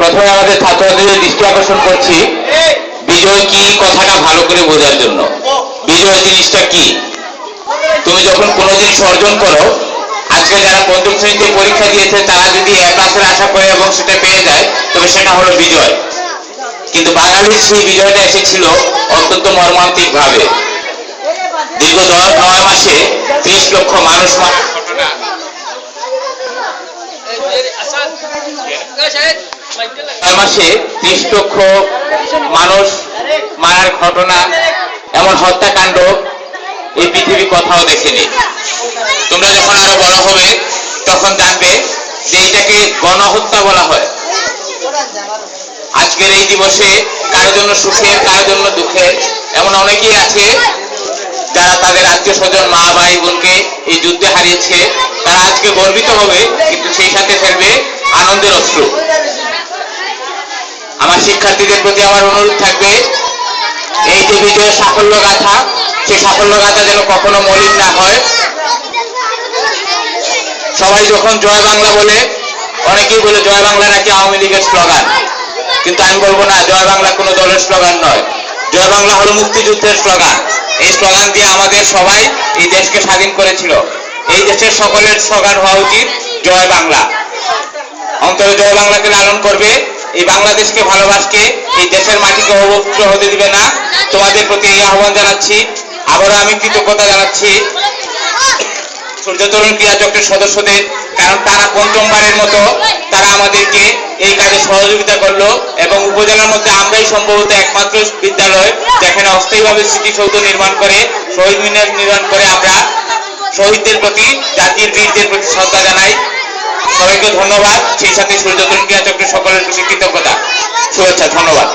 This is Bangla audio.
প্রথমে আমাদের ছাত্রদের দৃষ্টি আকর্ষণ করছি বিজয় কি কথাটা ভালো করে বোঝার জন্য। বিজয় জিনিসটা কি? তুমি যখন কোনো জিনিস অর্জন করো, আজকে যারা পঞ্চম শ্রেণীতে পরীক্ষা দিয়েছে তারা যদি এ প্লাসের আশা করে এবং সেটা পেয়ে যায় তবে সেটা হলো বিজয়। কিন্তু বাঙালির সেই বিজয়টা এসেছিল অত্যন্ত মর্মান্তিক ভাবে। দীর্ঘ 9 মাসে 30 লক্ষ মানুষ ঘটনা, 9 মাসে 30 লক্ষ মানুষ মারার ঘটনা, এমন হত্যাকাণ্ড এই পৃথিবী কোথাও দেখেনি। তোমরা যখন আরো বড় হবে তখন জানবে যে এইটাকে গণহত্যা বলা হয়। আজকের এই দিবসে কারোর জন্য সুখের, কারোর জন্য দুঃখের, এমন অনেকেই আছে যারা তাদের আত্মীয় স্বজন, মা ভাই বোনকে এই যুদ্ধে হারিয়েছে। তারা আজকে গর্বিত হবে, কিন্তু সেই সাথে ফেলবে আনন্দের অশ্রু। আমার শিক্ষার্থীদের প্রতি আমার অনুরোধ থাকবে, এই যে বিজয়ের সাফল্য গাথা, সেই সাফল্য গাথা যেন কখনো মলিন না হয়। সবাই যখন জয় বাংলা বলে, অনেকেই বলে জয় বাংলা নাকি আওয়ামী লীগের স্লোগান, কিন্তু আমি বলবো না, জয় বাংলা কোনো দলের স্লোগান নয়। জয় বাংলা হলো মুক্তিযুদ্ধের স্লোগান। এই স্লোগান দিয়ে আমাদের সবাই এই দেশকে স্বাধীন করেছিল। এই দেশের সকলের স্লোগান হওয়া উচিত জয় বাংলা। অন্তরে জয় বাংলাকে লালন করবে, এই বাংলাদেশকে ভালোবাসকে, এই দেশের মাটিকে অপবিত্র হতে দিবে না। তোমাদের প্রতি এই আহ্বান জানাচ্ছি। আবারও আমি কৃতজ্ঞতা জানাচ্ছি সূর্য তরুণ ক্রীড়া চক্রের সদস্যদের, কারণ তারা পঞ্চমবারের মতো তারা আমাদেরকে এই কাজে সহযোগিতা করলো এবং উপজেলার মধ্যে আমরাই সম্ভবত একমাত্র বিদ্যালয় যেখানে অস্থায়ীভাবে স্মৃতিসৌধ নির্মাণ করে, শহীদ মিনার নির্মাণ করে আমরা শহীদদের প্রতি, জাতির বীরদের প্রতি শ্রদ্ধা জানাই। সবাইকে ধন্যবাদ, সেই সাথে সূর্য তরুণ ক্রীড়া চক্রের সকলের প্রতি কৃতজ্ঞতা, শুভেচ্ছা, ধন্যবাদ।